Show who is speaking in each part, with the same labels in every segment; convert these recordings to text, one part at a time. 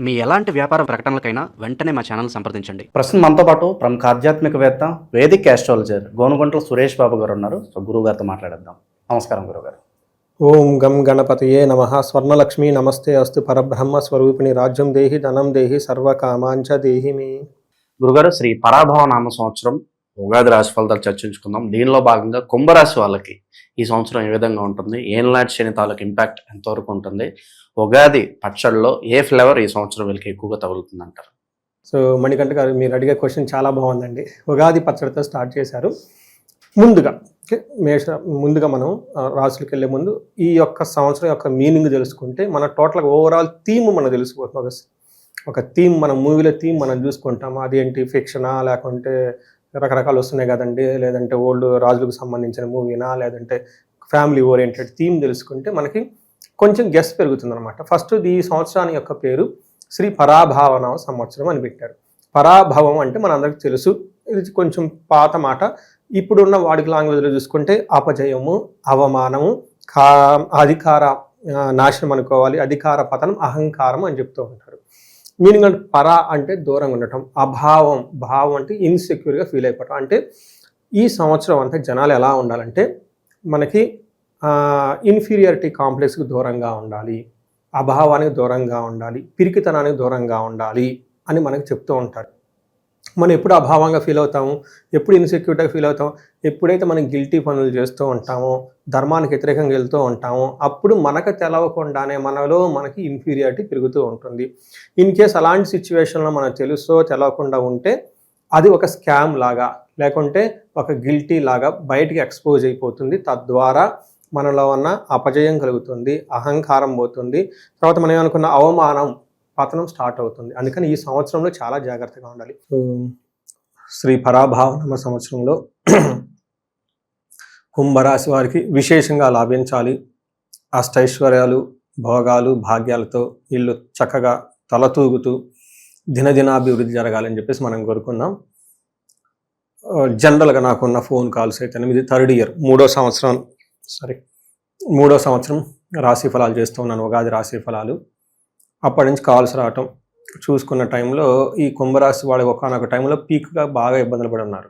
Speaker 1: మీ ఎలాంటి వ్యాపార ప్రకటనలకైనా వెంటనే మా ఛానల్ సంప్రదించండి.
Speaker 2: ప్రస్తుతం మనతో పాటు ప్రముఖ ఆధ్యాత్మికవేత్త వేదిక్ ఆస్ట్రాలజర్ గోనుగుంట్ల సురేష్ బాబు గారు ఉన్నారు. సో గురువు గారితో మాట్లాడేద్దాం. నమస్కారం గురుగారు.
Speaker 3: ఓం గం గణపతయే నమః. స్వర్ణలక్ష్మి నమస్తే అస్తు. పరబ్రహ్మ స్వరూపిణి రాజ్యం దేహి ధనం దేహి సర్వకామాంచ దేహి మే.
Speaker 2: గురుగారు, శ్రీ పరాభవ నామ సంవత్సరం ఉగాది రాశి ఫలితాలు చర్చించుకుందాం. దీనిలో భాగంగా కుంభరాశి వాళ్ళకి ఈ సంవత్సరం ఏ విధంగా ఉంటుంది, ఏళ్ళనాటి శని తాలూకు ఇంపాక్ట్ ఎంతవరకు ఉంటుంది, ఉగాది పచ్చడిలో ఏ ఫ్లేవర్ ఈ సంవత్సరం వీళ్ళకి ఎక్కువగా తగులుతుంది అంటారు?
Speaker 3: సో మణికంఠ గారు, మీరు అడిగే క్వశ్చన్ చాలా బాగుందండి. ఉగాది పచ్చడితో స్టార్ట్ చేశారు. ముందుగా మనం రాసులకు వెళ్ళే ముందు ఈ యొక్క సంవత్సరం యొక్క మీనింగ్ తెలుసుకుంటే మన టోటల్గా ఓవరాల్ థీమ్ మనం తెలిసిపోతుంది. ఒక థీమ్, మన మూవీలో థీమ్ మనం చూసుకుంటాము. అదేంటి, ఫిక్షనా లేకుంటే రకరకాలు వస్తున్నాయి కదండి, లేదంటే ఓల్డ్ రాజులకు సంబంధించిన మూవీనా, లేదంటే ఫ్యామిలీ ఓరియంటెడ్ థీమ్ తెలుసుకుంటే మనకి కొంచెం గెస్ పెరుగుతుంది అనమాట. ఫస్ట్ ఈ సంవత్సరాన్ని యొక్క పేరు శ్రీ పరాభావన సంవత్సరం అని పెట్టారు. పరాభవం అంటే మనందరికీ తెలుసు, ఇది కొంచెం పాత మాట. ఇప్పుడున్న వాడికి లాంగ్వేజ్లో చూసుకుంటే అపజయము, అవమానము, అధికార నాశనం అనుకోవాలి, అధికార పతనం, అహంకారం అని చెప్తూ ఉంటారు. మీనింగ్ అంటే పరా అంటే దూరంగా ఉండటం, అభావం, భావం అంటే ఇన్సెక్యూర్గా ఫీల్ అయిపోవటం. అంటే ఈ సంవత్సరం అంతా జనాలు ఎలా ఉండాలంటే మనకి ఇన్ఫీరియారిటీ కాంప్లెక్స్కి దూరంగా ఉండాలి, అభావానికి దూరంగా ఉండాలి, పిరికితనానికి దూరంగా ఉండాలి అని మనకు చెప్తూ ఉంటారు. మనం ఎప్పుడు అభావంగా ఫీల్ అవుతాము, ఎప్పుడు ఇన్సెక్యూర్గా ఫీల్ అవుతాం, ఎప్పుడైతే మనం గిల్టీ పనులు చేస్తూ ఉంటామో, ధర్మానికి వ్యతిరేకంగా వెళ్తూ ఉంటామో, అప్పుడు మనకు తెలవకుండానే మనకి ఇన్ఫీరియారిటీ పెరుగుతూ ఉంటుంది. ఇన్ కేస్ అలాంటి సిచ్యువేషన్లో మనకు తెలుసో తెలవకుండా ఉంటే అది ఒక స్కామ్ లాగా, లేకుంటే ఒక గిల్టీ లాగా బయటికి ఎక్స్పోజ్ అయిపోతుంది. తద్వారా మనలో ఉన్న అపజయం కలుగుతుంది, అహంకారం పోతుంది, తర్వాత మనం ఏమనుకున్న అవమానం, పతనం స్టార్ట్ అవుతుంది. అందుకని ఈ సంవత్సరంలో చాలా జాగ్రత్తగా ఉండాలి. శ్రీ పరాభావనామ సంవత్సరంలో కుంభరాశి వారికి విశేషంగా లాభించాలి. అష్టైశ్వర్యాలు, భోగాలు, భాగ్యాలతో ఇల్లు చక్కగా తలతూగుతూ దినదినాభివృద్ధి జరగాలని చెప్పేసి మనం కోరుకుందాం. జనరల్గా నాకున్న ఫోన్ కాల్స్ అయితే ఇది థర్డ్ ఇయర్, మూడో సంవత్సరం రాశి ఫలాలు చేస్తూ ఉన్నాను, ఉగాది రాశి ఫలాలు. అప్పటి నుంచి కాల్స్ రావటం చూసుకున్న టైంలో ఈ కుంభరాశి వాళ్ళు ఒకనొక టైంలో పీక్గా బాగా ఇబ్బందులు పడి ఉన్నారు.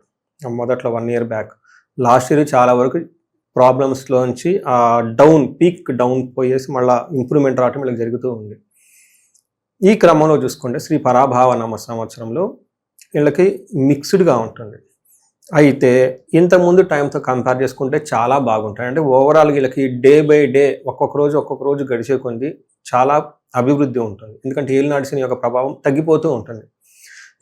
Speaker 3: మొదట్లో 1 year బ్యాక్, లాస్ట్ ఇయర్ చాలా వరకు ప్రాబ్లమ్స్లోంచి పీక్ డౌన్ పోయేసి మళ్ళీ ఇంప్రూవ్మెంట్ రావటం ఇలా జరుగుతూ ఉంది. ఈ క్రమంలో చూసుకుంటే శ్రీ పరాభావనామ సంవత్సరంలో వీళ్ళకి మిక్స్డ్గా ఉంటుంది. అయితే ఇంతకుముందు టైంతో కంపేర్ చేసుకుంటే చాలా బాగుంటాయి. అంటే ఓవరాల్ వీళ్ళకి డే బై డే ఒక్కొక్క రోజు గడిచే కొంది చాలా అభివృద్ధి ఉంటుంది. ఎందుకంటే ఏలినాటి శని యొక్క ప్రభావం తగ్గిపోతూ ఉంటుంది.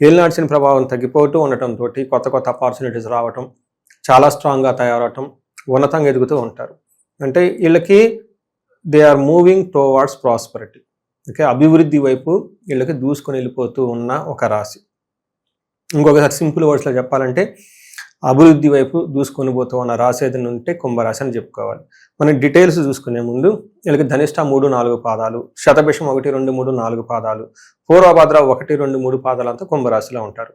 Speaker 3: ఏలినాటి శని ప్రభావం తగ్గిపోతూ ఉండటంతో కొత్త ఆపర్చునిటీస్ రావటం, చాలా స్ట్రాంగ్గా తయారవటం, ఉన్నతంగా ఎదుగుతూ ఉంటారు. అంటే వీళ్ళకి they are moving towards prosperity. Okay, అభివృద్ధి వైపు వీళ్ళకి దూసుకొని వెళ్ళిపోతూ ఉన్న ఒక రాశి. ఇంకొకసారి సింపుల్ వర్డ్స్లో చెప్పాలంటే అభివృద్ధి వైపు దూసుకొని పోతూ ఉన్న రాశి ఏదైనా ఉంటే కుంభరాశి అని చెప్పుకోవాలి. మనం డీటెయిల్స్ చూసుకునే ముందు వీళ్ళకి ధనిష్ట 3-4 పాదాలు, శతభిషం 1-2-3-4 పాదాలు, పూర్వభద్ర 1-2-3 పాదాలంతా కుంభరాశిలో ఉంటారు.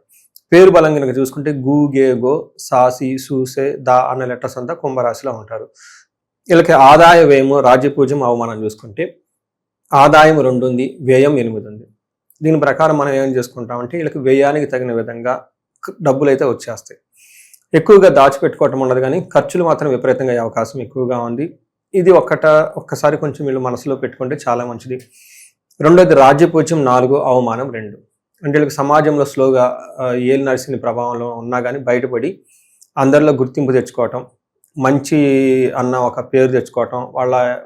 Speaker 3: పేరు బలం కనుక చూసుకుంటే గు, గే, గో, సాసి, సూసే, దా అన్న లెటర్స్ అంతా కుంభరాశిలో ఉంటారు. వీళ్ళకి ఆదాయ వ్యయము, రాజ్యపూజ్యం, అవమానం చూసుకుంటే ఆదాయం 2 ఉంది, వ్యయం 8 ఉంది. దీని ప్రకారం మనం ఏం చేసుకుంటామంటే వీళ్ళకి వ్యయానికి తగిన విధంగా డబ్బులు అయితే వచ్చేస్తాయి. ఎక్కువగా దాచిపెట్టుకోవటం ఉండదు, కానీ ఖర్చులు మాత్రం విపరీతంగా అయ్యే అవకాశం ఎక్కువగా ఉంది. ఇది ఒక్కసారి కొంచెం వీళ్ళు మనసులో పెట్టుకుంటే చాలా మంచిది. రెండోది రాజ్యపూజ్యం 4, అవమానం 2. అంటే వీళ్ళకి సమాజంలో స్లోగా ఏలినాటి శని ప్రభావంలో ఉన్నా కానీ బయటపడి అందరిలో గుర్తింపు తెచ్చుకోవటం, మంచి అన్న ఒక పేరు తెచ్చుకోవటం,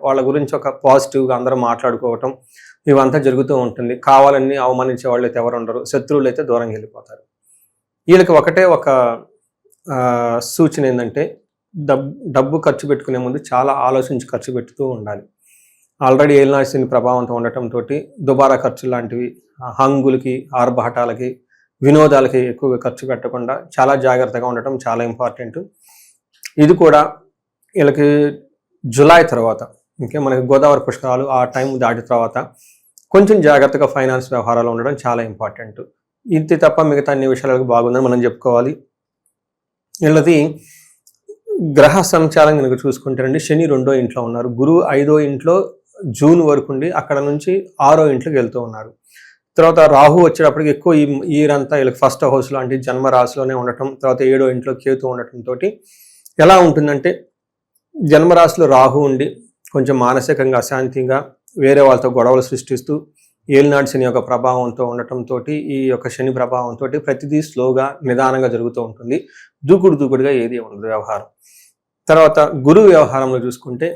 Speaker 3: వాళ్ళ గురించి ఒక పాజిటివ్గా అందరూ మాట్లాడుకోవటం, ఇవంతా జరుగుతూ ఉంటుంది. కావాలని అవమానించే వాళ్ళు అయితే ఎవరు ఉండరు, శత్రువులు అయితే దూరంగా వెళ్ళిపోతారు. వీళ్ళకి ఒక సూచన ఏంటంటే డబ్బు ఖర్చు పెట్టుకునే ముందు చాలా ఆలోచించి ఖర్చు పెడుతూ ఉండాలి. ఆల్రెడీ ఏలినాటి శని ప్రభావంతో ఉండటంతో దుబారా ఖర్చు లాంటివి, హంగులకి, ఆర్భాటాలకి, వినోదాలకి ఎక్కువగా ఖర్చు పెట్టకుండా చాలా జాగ్రత్తగా ఉండటం చాలా ఇంపార్టెంట్. ఇది కూడా వీళ్ళకి జూలై తర్వాత, ఇంకే మనకి గోదావరి పుష్కరాలు ఆ టైం దాటిన తర్వాత కొంచెం జాగ్రత్తగా ఫైనాన్స్ వ్యవహారాలు ఉండడం చాలా ఇంపార్టెంట్. ఇది తప్ప మిగతా అన్ని విషయాలకు బాగుందని మనం చెప్పుకోవాలి. వీళ్ళది గ్రహ సంచారం కనుక చూసుకుంటారండి, శని 2వ ఇంట్లో ఉన్నారు, గురువు 5వ ఇంట్లో జూన్ వరకు ఉండి అక్కడ నుంచి 6వ ఇంట్లోకి వెళ్తూ ఉన్నారు. తర్వాత రాహు వచ్చేటప్పటికి ఎక్కువ ఈ ఈరంతా వీళ్ళకి ఫస్ట్ హౌస్ లాంటి జన్మ రాశిలోనే ఉండటం, తర్వాత 7వ ఇంట్లో కేతు ఉండటంతో ఎలా ఉంటుందంటే జన్మరాశిలో రాహు ఉండి కొంచెం మానసికంగా అశాంతిగా వేరే వాళ్ళతో గొడవలు సృష్టిస్తూ ఏలినాడు శని యొక్క ప్రభావంతో ఉండటంతో ఈ యొక్క శని ప్రభావంతో ప్రతిదీ స్లోగా నిదానంగా జరుగుతూ ఉంటుంది. దూకుడుగా ఏది ఉండదు వ్యవహారం. తర్వాత గురువు వ్యవహారంలో చూసుకుంటే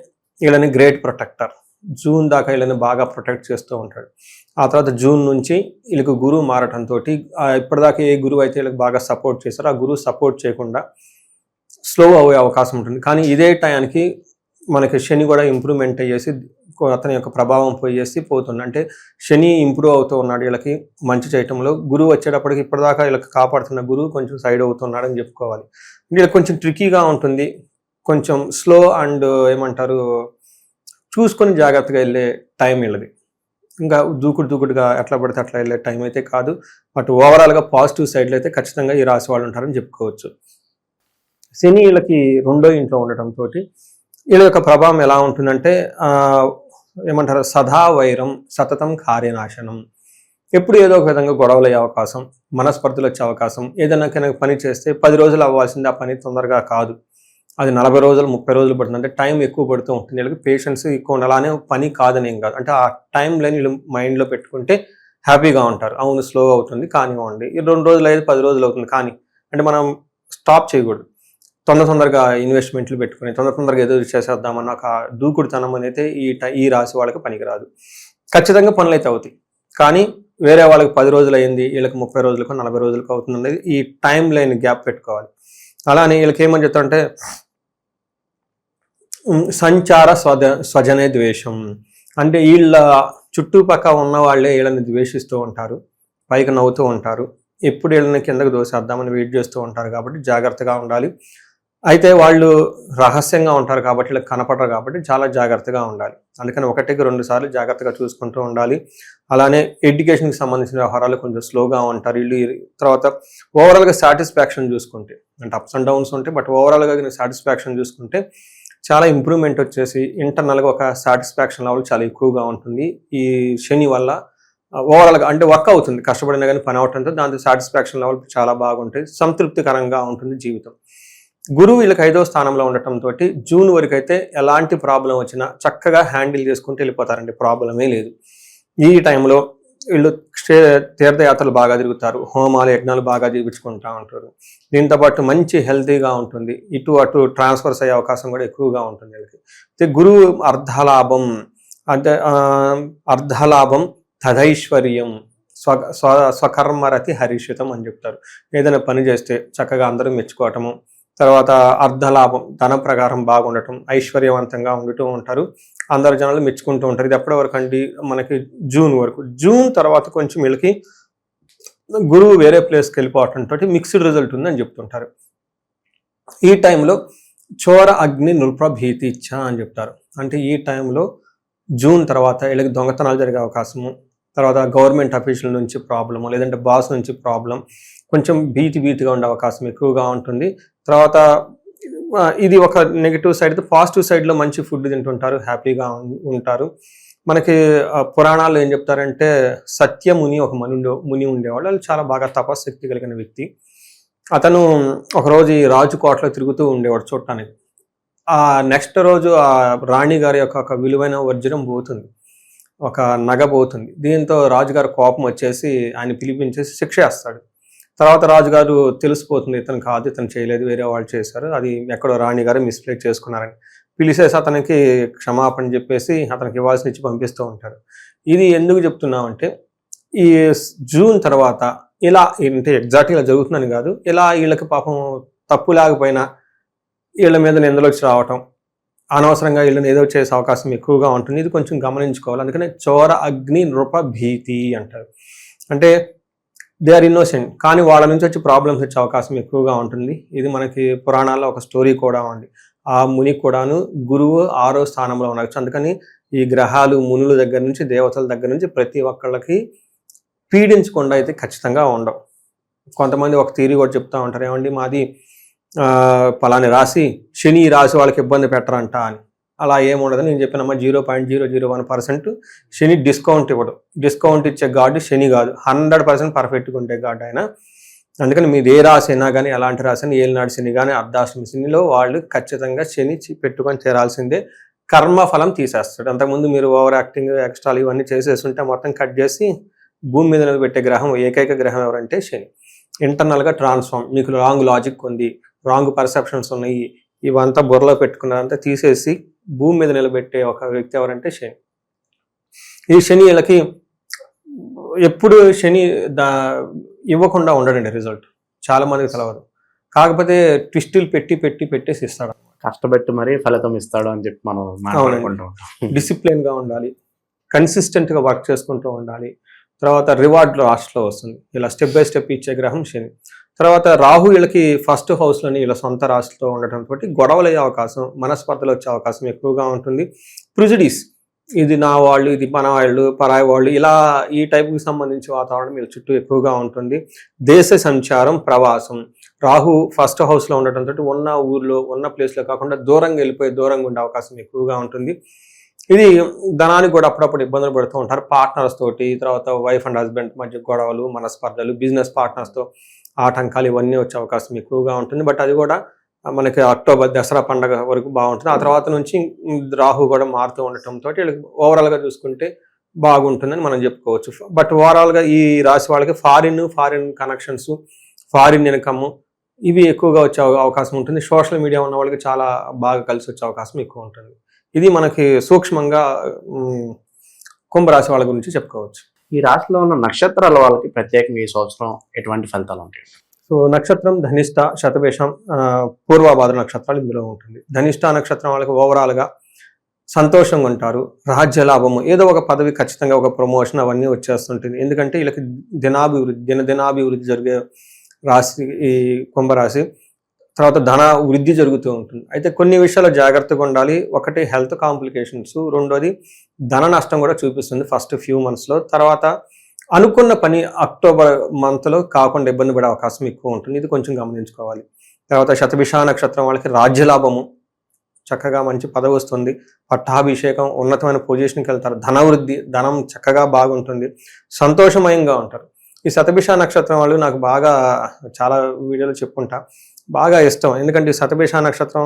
Speaker 3: వీళ్ళని గ్రేట్ ప్రొటెక్టర్, జూన్ దాకా వీళ్ళని బాగా ప్రొటెక్ట్ చేస్తూ ఉంటాడు. ఆ తర్వాత జూన్ నుంచి వీళ్ళకి గురువు మారటంతో ఇప్పటిదాకా ఏ గురువు అయితే వీళ్ళకి బాగా సపోర్ట్ చేస్తారో ఆ గురువు సపోర్ట్ చేయకుండా స్లో అయ్యే అవకాశం ఉంటుంది. కానీ ఇదే టయానికి మనకి శని కూడా ఇంప్రూవ్మెంట్ అయ్యేసి అతని యొక్క ప్రభావం పోయేసి పోతుంది. అంటే శని ఇంప్రూవ్ అవుతూ ఉన్నాడు వీళ్ళకి మంచి చేయటంలో. గురువు వచ్చేటప్పటికి ఇప్పటిదాకా వీళ్ళకి కాపాడుతున్న గురువు కొంచెం సైడ్ అవుతున్నాడని చెప్పుకోవాలి. వీళ్ళకి కొంచెం ట్రికీగా ఉంటుంది, కొంచెం స్లో అండ్ ఏమంటారు చూసుకొని జాగ్రత్తగా వెళ్ళే టైం వీళ్ళది. ఇంకా దూకుడుగా ఎట్లా పడితే అట్లా వెళ్ళే టైం అయితే కాదు. బట్ ఓవరాల్గా పాజిటివ్ సైడ్లో అయితే ఖచ్చితంగా ఈ రాశి వాళ్ళు ఉంటారని చెప్పుకోవచ్చు. శని వీళ్ళకి 2వ ఇంట్లో ఉండటంతో వీళ్ళ యొక్క ప్రభావం ఎలా ఉంటుందంటే ఏమంటారు సదా వైరం సతతం కార్యనాశనం. ఎప్పుడు ఏదో ఒక విధంగా గొడవలు అయ్యే అవకాశం, మనస్పర్ధలు వచ్చే అవకాశం. ఏదైనా కనుక పని చేస్తే 10 రోజులు అవ్వాల్సింది ఆ పని తొందరగా కాదు, అది 40 రోజులు 30 రోజులు పడుతుంది. అంటే టైం ఎక్కువ పడుతూ ఉంటుంది. వీళ్ళకి పేషెన్స్ ఎక్కువ ఉండాలి. అలానే పని కాదని ఏం కాదు, అంటే ఆ టైం లేని వీళ్ళు మైండ్లో పెట్టుకుంటే హ్యాపీగా ఉంటారు. అవును స్లో అవుతుంది కానివ్వండి, 2 రోజులు అయితే 10 రోజులు అవుతుంది కానీ అంటే మనం స్టాప్ చేయకూడదు. తొందరగా ఇన్వెస్ట్మెంట్లు పెట్టుకుని తొందరగా ఏదో చేసేద్దామన్న ఒక దూకుడుతనం అనేది ఈ రాశి వాళ్ళకి పనికిరాదు. ఖచ్చితంగా పనులు అయితే అవుతాయి కానీ వేరే వాళ్ళకి 10 రోజులు అయింది, వీళ్ళకి 30 రోజులకు 40 రోజులకు అవుతుంది అనేది ఈ టైం లైన్ గ్యాప్ పెట్టుకోవాలి. అలానే వీళ్ళకి ఏమని చెప్తారంటే సంచార స్వజనే ద్వేషం. అంటే వీళ్ళ చుట్టుపక్కల ఉన్న వాళ్ళే వీళ్ళని ద్వేషిస్తూ ఉంటారు, పైకి నవ్వుతూ ఉంటారు, ఎప్పుడు వీళ్ళని కిందకు దోసేద్దామని వెయిట్ చేస్తూ ఉంటారు. కాబట్టి జాగ్రత్తగా ఉండాలి. అయితే వాళ్ళు రహస్యంగా ఉంటారు కాబట్టి వీళ్ళకి కనపడరు కాబట్టి చాలా జాగ్రత్తగా ఉండాలి. అందుకని 1కి 2 సార్లు జాగ్రత్తగా చూసుకుంటూ ఉండాలి. అలానే ఎడ్యుకేషన్కి సంబంధించిన వ్యవహారాలు కొంచెం స్లోగా ఉంటారు వీళ్ళు. తర్వాత ఓవరాల్గా సాటిస్ఫాక్షన్ చూసుకుంటే అంటే అప్స్ అండ్ డౌన్స్ ఉంటాయి, బట్ ఓవరాల్గా సాటిస్ఫాక్షన్ చూసుకుంటే చాలా ఇంప్రూవ్మెంట్ వచ్చేసి ఇంటర్నల్గా ఒక సాటిస్ఫాక్షన్ లెవెల్ చాలా ఎక్కువగా ఉంటుంది. ఈ శని వల్ల ఓవరాల్గా అంటే వర్క్ అవుతుంది, కష్టపడినా కానీ పని అవటంతో దాంతో సాటిస్ఫాక్షన్ లెవెల్ చాలా బాగుంటుంది, సంతృప్తికరంగా ఉంటుంది జీవితం. గురువు వీళ్ళకి 5వ స్థానంలో ఉండటంతో జూన్ వరకు అయితే ఎలాంటి ప్రాబ్లం వచ్చినా చక్కగా హ్యాండిల్ చేసుకుంటూ వెళ్ళిపోతారండి, ప్రాబ్లమే లేదు. ఈ టైంలో వీళ్ళు తీర్థయాత్రలు బాగా తిరుగుతారు, హోమాలు యజ్ఞాలు బాగా జీవించుకుంటూ ఉంటారు. దీంతోపాటు మంచి హెల్తీగా ఉంటుంది, ఇటు అటు ట్రాన్స్ఫర్స్ అయ్యే అవకాశం కూడా ఎక్కువగా ఉంటుంది వీళ్ళకి. గురువు అర్ధలాభం అంటే అర్ధలాభం తదైశ్వర్యం స్వకర్మరతి హరిషితం అని చెప్తారు. ఏదైనా పని చేస్తే చక్కగా అందరూ మెచ్చుకోవటము, తర్వాత అర్ధలాభం ధన ప్రకారం బాగుండటం, ఐశ్వర్యవంతంగా ఉండుతూ ఉంటారు, అందరు జనాలు మెచ్చుకుంటూ ఉంటారు. ఇది ఎప్పటి వరకు అండి మనకి జూన్ వరకు. జూన్ తర్వాత కొంచెం వీళ్ళకి గురువు వేరే ప్లేస్కి వెళ్ళిపోవటంతో మిక్స్డ్ రిజల్ట్ ఉందని చెప్తుంటారు. ఈ టైంలో చోర అగ్ని నృప్రభీతి ఇచ్చ అని చెప్తారు. అంటే ఈ టైంలో జూన్ తర్వాత వీళ్ళకి దొంగతనాలు జరిగే అవకాశము, తర్వాత గవర్నమెంట్ అఫీషియల్ నుంచి ప్రాబ్లము, లేదంటే బాస్ నుంచి ప్రాబ్లం, కొంచెం భీతిగా ఉండే అవకాశం ఎక్కువగా ఉంటుంది. తర్వాత ఇది ఒక నెగిటివ్ సైడ్. పాజిటివ్ సైడ్లో మంచి ఫుడ్ తింటుంటారు, హ్యాపీగా ఉంటారు. మనకి పురాణాల్లో ఏం చెప్తారంటే సత్యముని ఒక ముని ఉండేవాళ్ళు, వాళ్ళు చాలా బాగా తపశక్తి కలిగిన వ్యక్తి. అతను ఒకరోజు ఈ రాజుకోటలో తిరుగుతూ ఉండేవాడు చూడటానికి. ఆ నెక్స్ట్ రోజు ఆ రాణి గారి యొక్క ఒక విలువైన వజ్రం పోతుంది, ఒక నగ పోతుంది. దీంతో రాజుగారు కోపం వచ్చేసి ఆయన పిలిపించేసి శిక్ష వేస్తాడు. తర్వాత రాజుగారు తెలిసిపోతుంది ఇతను కాదు, ఇతను చేయలేదు, వేరే వాళ్ళు చేశారు, అది ఎక్కడో రాణిగారు మిస్ప్లేక్ చేసుకున్నారని పిలిచేసి అతనికి క్షమాపణ చెప్పేసి అతనికి ఇవ్వాల్సిన ఇచ్చి పంపిస్తూ ఉంటారు. ఇది ఎందుకు చెప్తున్నామంటే ఈ జూన్ తర్వాత ఇలా అంటే ఎగ్జాక్ట్గా ఇలా జరుగుతుందని కాదు, ఇలా వీళ్ళకి పాపం తప్పు లేకపోయినా వీళ్ళ మీద నిందలు వచ్చి రావటం, అనవసరంగా వీళ్ళని ఏదో చేసే అవకాశం ఎక్కువగా ఉంటుంది. ఇది కొంచెం గమనించుకోవాలి. అందుకనే చోర అగ్ని నృప భీతి అంటారు. అంటే దే ఆర్ ఇన్నోసెంట్ కానీ వాళ్ళ నుంచి వచ్చి ప్రాబ్లమ్స్ వచ్చే అవకాశం ఎక్కువగా ఉంటుంది. ఇది మనకి పురాణాల్లో ఒక స్టోరీ కూడా ఉంది. ఆ ముని కూడాను గురువు 6వ స్థానంలో ఉండవచ్చు. అందుకని ఈ గ్రహాలు మునుల దగ్గర నుంచి దేవతల దగ్గర నుంచి ప్రతి ఒక్కళ్ళకి పీడించకుండా అయితే ఖచ్చితంగా ఉండవు. కొంతమంది ఒక థియరీ కూడా చెప్తా ఉంటారు, ఏమండి మాది పలాని రాశి, శని రాశి వాళ్ళకి ఇబ్బంది పెట్టరంట అని. అలా ఏముండదు. నేను చెప్పినమ్మా 0.001% శని డిస్కౌంట్ ఇవ్వడు. డిస్కౌంట్ ఇచ్చే గాడ్ శని కాదు, 100% పర్ఫెక్ట్గా ఉండే గాడ్ ఆయన. అందుకని మీరు ఏ రాశి అయినా కానీ, ఎలాంటి రాశి అయినా, ఏలినాడు శని కానీ అర్ధాష్టమి శనిలో వాళ్ళు ఖచ్చితంగా శని పెట్టుకొని చేరాల్సిందే. కర్మఫలం తీసేస్తాడు. అంతకుముందు మీరు ఓవర్ యాక్టింగ్ ఎక్స్ట్రాలు ఇవన్నీ చేసేస్తుంటే మొత్తం కట్ చేసి భూమి మీద పెట్టే గ్రహం, ఏకైక గ్రహం ఎవరంటే శని. ఇంటర్నల్గా ట్రాన్స్ఫార్మ్, మీకు రాంగ్ లాజిక్ ఉంది, రాంగ్ పర్సెప్షన్స్ ఉన్నాయి, ఇవంతా బుర్రలో పెట్టుకున్నారంతా తీసేసి భూమి మీద నిలబెట్టే ఒక వ్యక్తి ఎవరంటే శని. ఈ శని వీళ్ళకి ఎప్పుడు శని ఇవ్వకుండా ఉండడండి రిజల్ట్. చాలా మందికి తెలవదు. కాకపోతే ట్విస్టులు పెట్టేసి ఇస్తాడు.
Speaker 2: కష్టపెట్టి మరీ ఫలితం ఇస్తాడు అని చెప్పి మనం మాట్లాడుకుంటూ ఉంటాం.
Speaker 3: డిసిప్లిన్గా ఉండాలి, కన్సిస్టెంట్గా వర్క్ చేసుకుంటూ ఉండాలి. తర్వాత రివార్డ్ లాస్ట్లో వస్తుంది. ఇలా స్టెప్ బై స్టెప్ ఇచ్చే గ్రహం శని. తర్వాత రాహు వీళ్ళకి ఫస్ట్ హౌస్లోని వీళ్ళ సొంత రాశిలో ఉండటంతో గొడవలు అయ్యే అవకాశం, మనస్పర్ధలు వచ్చే అవకాశం ఎక్కువగా ఉంటుంది. ప్రిజుడిస్, ఇది నా వాళ్ళు, ఇది మన వాళ్ళు, పరాయి వాళ్ళు, ఇలా ఈ టైప్కి సంబంధించి వాతావరణం వీళ్ళ చుట్టూ ఎక్కువగా ఉంటుంది. దేశ సంచారం, ప్రవాసం, రాహు ఫస్ట్ హౌస్లో ఉండటంతో ఉన్న ఊర్లో ఉన్న ప్లేస్లో కాకుండా దూరంగా వెళ్ళిపోయి దూరంగా ఉండే అవకాశం ఎక్కువగా ఉంటుంది. ఇది ధనానికి కూడా అప్పుడప్పుడు ఇబ్బందులు పడుతూ ఉంటారు. పార్ట్నర్స్ తోటి, తర్వాత వైఫ్ అండ్ హస్బెండ్ మధ్య గొడవలు, మనస్పర్ధలు, బిజినెస్ పార్ట్నర్స్తో ఆటంకాలు ఇవన్నీ వచ్చే అవకాశం ఎక్కువగా ఉంటుంది. బట్ అది కూడా మనకి అక్టోబర్ దసరా పండగ వరకు బాగుంటుంది. ఆ తర్వాత నుంచి రాహు కూడా మారుతూ ఉండటంతో వీళ్ళకి ఓవరాల్గా చూసుకుంటే బాగుంటుందని మనం చెప్పుకోవచ్చు. బట్ ఓవరాల్గా ఈ రాశి వాళ్ళకి ఫారిన్ కనెక్షన్స్, ఫారిన్ ఇన్కమ్ ఇవి ఎక్కువగా వచ్చే అవకాశం ఉంటుంది. సోషల్ మీడియా ఉన్న వాళ్ళకి చాలా బాగా కలిసి వచ్చే అవకాశం ఎక్కువ ఉంటుంది. ఇది మనకి సూక్ష్మంగా కుంభరాశి వాళ్ళ గురించి చెప్పుకోవచ్చు.
Speaker 2: ఈ రాశిలో ఉన్న నక్షత్రాల వాళ్ళకి ప్రత్యేకంగా ఈ సంవత్సరం ఎటువంటి ఫలితాలు ఉంటాయి?
Speaker 3: సో నక్షత్రం ధనిష్ట, శతభిషం, పూర్వభాద్ర నక్షత్రాలు ఇందులో ఉంటుంది. ధనిష్ట నక్షత్రం వాళ్ళకి ఓవరాల్గా సంతోషంగా ఉంటారు, రాజ్య లాభము, ఏదో ఒక పదవి ఖచ్చితంగా, ఒక ప్రమోషన్ అవన్నీ వచ్చేస్తుంటుంది. ఎందుకంటే వీళ్ళకి దినాభివృద్ధి జరిగే రాశి ఈ కుంభరాశి. తర్వాత ధన వృద్ధి జరుగుతూ ఉంటుంది. అయితే కొన్ని విషయాల్లో జాగ్రత్తగా ఉండాలి. ఒకటి హెల్త్ కాంప్లికేషన్స్, రెండోది ధన నష్టం కూడా చూపిస్తుంది ఫస్ట్ ఫ్యూ మంత్స్లో. తర్వాత అనుకున్న పని అక్టోబర్ మంత్లో కాకుండా ఇబ్బంది పడే అవకాశం ఎక్కువ ఉంటుంది. ఇది కొంచెం గమనించుకోవాలి. తర్వాత శతభిష నక్షత్రం వాళ్ళకి రాజ్యలాభము, చక్కగా మంచి పదవి వస్తుంది, పట్టాభిషేకం, ఉన్నతమైన పొజిషన్కి వెళ్తారు, ధనవృద్ధి, ధనం చక్కగా బాగుంటుంది, సంతోషమయంగా ఉంటారు. ఈ శతభిష నక్షత్రం వాళ్ళు నాకు బాగా చాలా వీడియోలు చెప్పుకుంటా, బాగా ఇష్టం. ఎందుకంటే ఈ శతభిష నక్షత్రం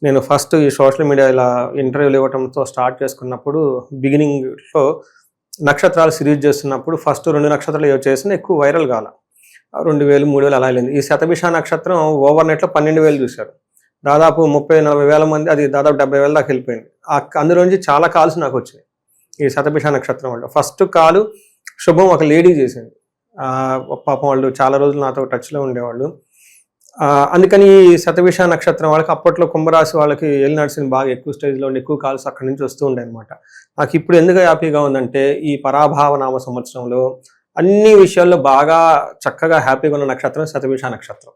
Speaker 3: నేను ఫస్ట్ ఈ సోషల్ మీడియా ఇలా ఇంటర్వ్యూలు ఇవ్వడంతో స్టార్ట్ చేసుకున్నప్పుడు బిగినింగ్లో నక్షత్రాలు సిరీస్ చేస్తున్నప్పుడు ఫస్ట్ 2 నక్షత్రాలు చేసిన ఎక్కువ వైరల్ కాల, 2000 3000 అలా వెళ్ళింది. ఈ శతభిష నక్షత్రం ఓవర్ నెట్లో 12,000 చూశారు. దాదాపు 30-40 వేల మంది, అది దాదాపు 70,000 దాకా వెళ్ళిపోయింది. అందులోంచి చాలా కాల్స్ నాకు వచ్చినాయి ఈ శతభిష నక్షత్రం వాళ్ళు. ఫస్ట్ కాలు శుభం ఒక లేడీ చేసింది. పాపం వాళ్ళు చాలా రోజులు నాతో టచ్లో ఉండేవాళ్ళు. అందుకని ఈ శతభిష నక్షత్రం వాళ్ళకి అప్పట్లో కుంభరాశి వాళ్ళకి ఏలినాడు బాగా ఎక్కువ స్టేజ్లో ఉండి ఎక్కువ కాల్స్ అక్కడి నుంచి వస్తూ ఉండే అనమాట. నాకు ఇప్పుడు ఎందుకు హ్యాపీగా ఉందంటే ఈ పరాభావ నామ సంవత్సరంలో అన్ని విషయాల్లో బాగా చక్కగా హ్యాపీగా ఉన్న నక్షత్రం శతభిష నక్షత్రం.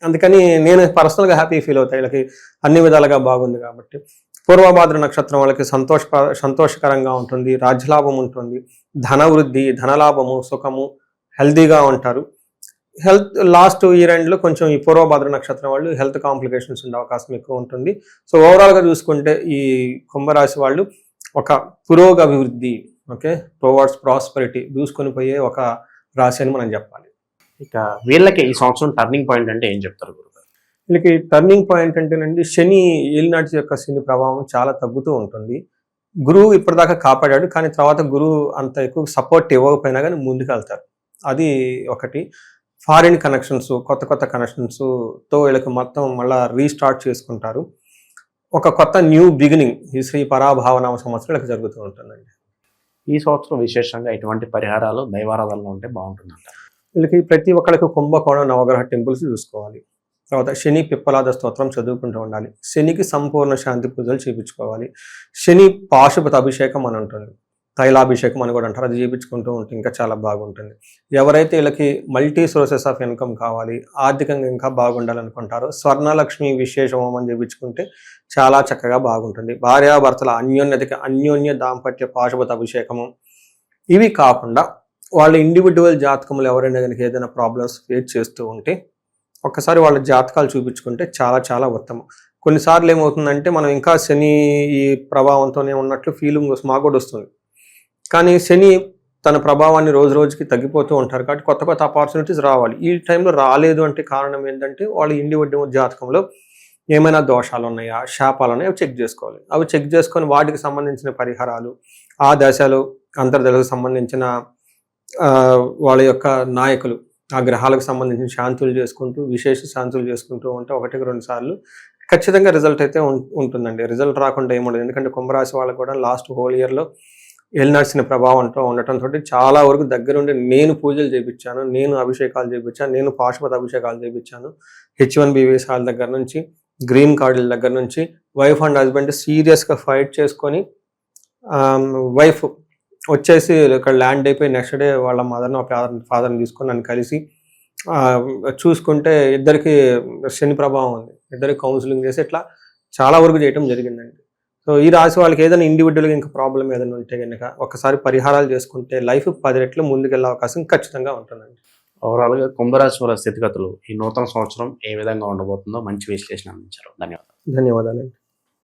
Speaker 3: అందుకని నేను పర్సనల్గా హ్యాపీ ఫీల్ అవుతాయి, వీళ్ళకి అన్ని విధాలుగా బాగుంది కాబట్టి. పూర్వభాద్ర నక్షత్రం వాళ్ళకి సంతోషకరంగా ఉంటుంది, రాజ్యలాభం ఉంటుంది, ధనవృద్ధి, ధనలాభము, సుఖము, హెల్తీగా ఉంటారు. హెల్త్ లాస్ట్ ఇయర్ ఎండ్లో కొంచెం ఈ పూర్వభాద్ర నక్షత్రం వాళ్ళు హెల్త్ కాంప్లికేషన్స్ ఉండే అవకాశం ఎక్కువ ఉంటుంది. సో ఓవరాల్గా చూసుకుంటే ఈ కుంభరాశి వాళ్ళు ఒక పురోగభివృద్ధి, ఓకే, టువర్డ్స్ ప్రాస్పరిటీ దూసుకొని పోయే ఒక రాశి అని మనం చెప్పాలి.
Speaker 2: ఇక వీళ్ళకి ఈ సంవత్సరం టర్నింగ్ పాయింట్ అంటే ఏం చెప్తారు గురుగారు?
Speaker 3: వీళ్ళకి టర్నింగ్ పాయింట్ అంటేనండి శని, ఏలినాటి యొక్క శని ప్రభావం చాలా తగ్గుతూ ఉంటుంది. గురువు ఇప్పటిదాకా కాపాడాడు, కానీ తర్వాత గురువు అంత ఎక్కువ సపోర్ట్ ఇవ్వకపోయినా కానీ ముందుకు వెళ్తారు. అది ఒకటి. ఫారిన్ కనెక్షన్స్, కొత్త కనెక్షన్స్తో వీళ్ళకి మొత్తం మళ్ళీ రీస్టార్ట్ చేసుకుంటారు. ఒక కొత్త న్యూ బిగినింగ్ ఈ శ్రీ పరాభావనామ సంవత్సరం వీళ్ళకి జరుగుతూ ఉంటుందండి.
Speaker 2: ఈ సంవత్సరం విశేషంగా ఎటువంటి పరిహారాలు, దైవారాధనలు ఉంటే బాగుంటుందంట?
Speaker 3: వీళ్ళకి ప్రతి ఒక్కరికి కుంభకోణం నవగ్రహ టెంపుల్స్ చూసుకోవాలి. తర్వాత శని పిప్పలాద స్తోత్రం చదువుకుంటూ ఉండాలి. శనికి సంపూర్ణ శాంతి పూజలు చేయించుకోవాలి. శని పాశుపత అభిషేకం అని ఉంటుంది, తైలాభిషేకం అని కూడా అంటారు, అది చేయించుకుంటూ ఉంటే ఇంకా చాలా బాగుంటుంది. ఎవరైతే వీళ్ళకి మల్టీ సోర్సెస్ ఆఫ్ ఇన్కమ్ కావాలి, ఆర్థికంగా ఇంకా బాగుండాలనుకుంటారో స్వర్ణలక్ష్మి విశేష హోమం చేయించుకుంటే చాలా చక్కగా బాగుంటుంది. భార్యాభర్తల అన్యోన్య దాంపత్య పాశుపత అభిషేకము. ఇవి కాకుండా వాళ్ళ ఇండివిజువల్ జాతకములు ఎవరైనా కనుక ఏదైనా ప్రాబ్లమ్స్ ఫేస్ చేస్తూ ఉంటే ఒక్కసారి వాళ్ళ జాతకాలు చూపించుకుంటే చాలా ఉత్తమం. కొన్నిసార్లు ఏమవుతుందంటే మనం ఇంకా శని ఈ ప్రభావంతోనే ఉన్నట్లు ఫీలింగ్ మాకు కూడా వస్తుంది. కానీ శని తన ప్రభావాన్ని రోజు రోజుకి తగ్గిపోతూ ఉంటారు కాబట్టి కొత్త కొత్త ఆపర్చునిటీస్ రావాలి. ఈ టైంలో రాలేదు అంటే కారణం ఏంటంటే వాళ్ళ ఇండివిడ్యువల్ జాతకంలో ఏమైనా దోషాలు ఉన్నాయా, శాపాలు ఉన్నాయా అవి చెక్ చేసుకోవాలి. అవి చెక్ చేసుకొని వాటికి సంబంధించిన పరిహారాలు, ఆ దశలో అంతర్దశకు సంబంధించిన వాళ్ళ యొక్క నాయకులు, ఆ గ్రహాలకు సంబంధించిన శాంతులు చేసుకుంటూ, విశేష శాంతులు చేసుకుంటూ ఉంటే 1-2 సార్లు ఖచ్చితంగా రిజల్ట్ అయితే ఉంటుందండి. రిజల్ట్ రాకుండా ఏముండదు. ఎందుకంటే కుంభరాశి వాళ్ళకు కూడా లాస్ట్ హోల్ ఇయర్లో ఏలినాటి ప్రభావంతో ఉండటంతో చాలా వరకు దగ్గరుండి నేను పూజలు చేయించాను, నేను అభిషేకాలు చేయించాను, నేను పాశుపత అభిషేకాలు చేయించాను. H1B వీసాల దగ్గర నుంచి, గ్రీన్ కార్డుల దగ్గర నుంచి, వైఫ్ అండ్ హస్బెండ్ సీరియస్గా ఫైట్ చేసుకొని వైఫ్ వచ్చేసి ఇక్కడ ల్యాండ్ అయిపోయి నెక్స్ట్ డే వాళ్ళ మదర్ని ఫాదర్ని తీసుకొని నన్ను కలిసి చూసుకుంటే ఇద్దరికి శని ప్రభావం ఉంది, ఇద్దరికి కౌన్సిలింగ్ చేసి ఇట్లా చాలా వరకు చేయటం జరిగిందండి. సో ఈ రాశి వాళ్ళకి ఏదైనా ఇండివిజువల్గా ఇంకా ప్రాబ్లం ఏదైనా ఉంటే కనుక ఒకసారి పరిహారాలు చేసుకుంటే లైఫ్ 10 రెట్లు ముందుకెళ్ళే అవకాశం ఖచ్చితంగా ఉంటుందండి.
Speaker 2: ఓవరాల్గా కుంభరాశి వారి స్థితిగతులు ఈ నూతన సంవత్సరం ఏ విధంగా ఉండబోతుందో మంచి విశ్లేషణ అందించారు. ధన్యవాదాలు.
Speaker 3: ధన్యవాదాలండి.